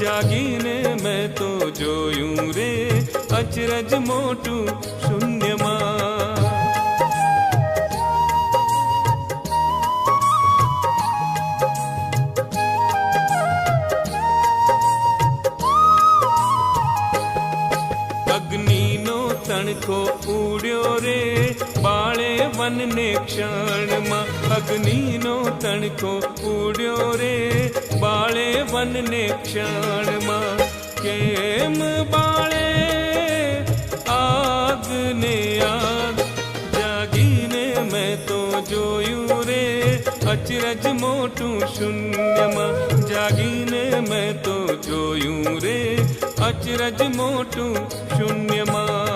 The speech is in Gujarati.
જાગીને મેં તો જોયું રે અચરજ મોટું શૂન્યમાં. અગ્નિનો તણખો ઉડ્યો રે બાળે વનને ક્ષણમાં. અગ્નિનો તણખો ઉડ્યો રે બાળે વનને ક્ષણમાં. કેમ બાળે આગને આગ, જાગીને મેં તો જોયું રે અચરજ મોટું શૂન્યમાં. જાગીને મેં તો જોયું રે અચરજ મોટું શૂન્યમાં.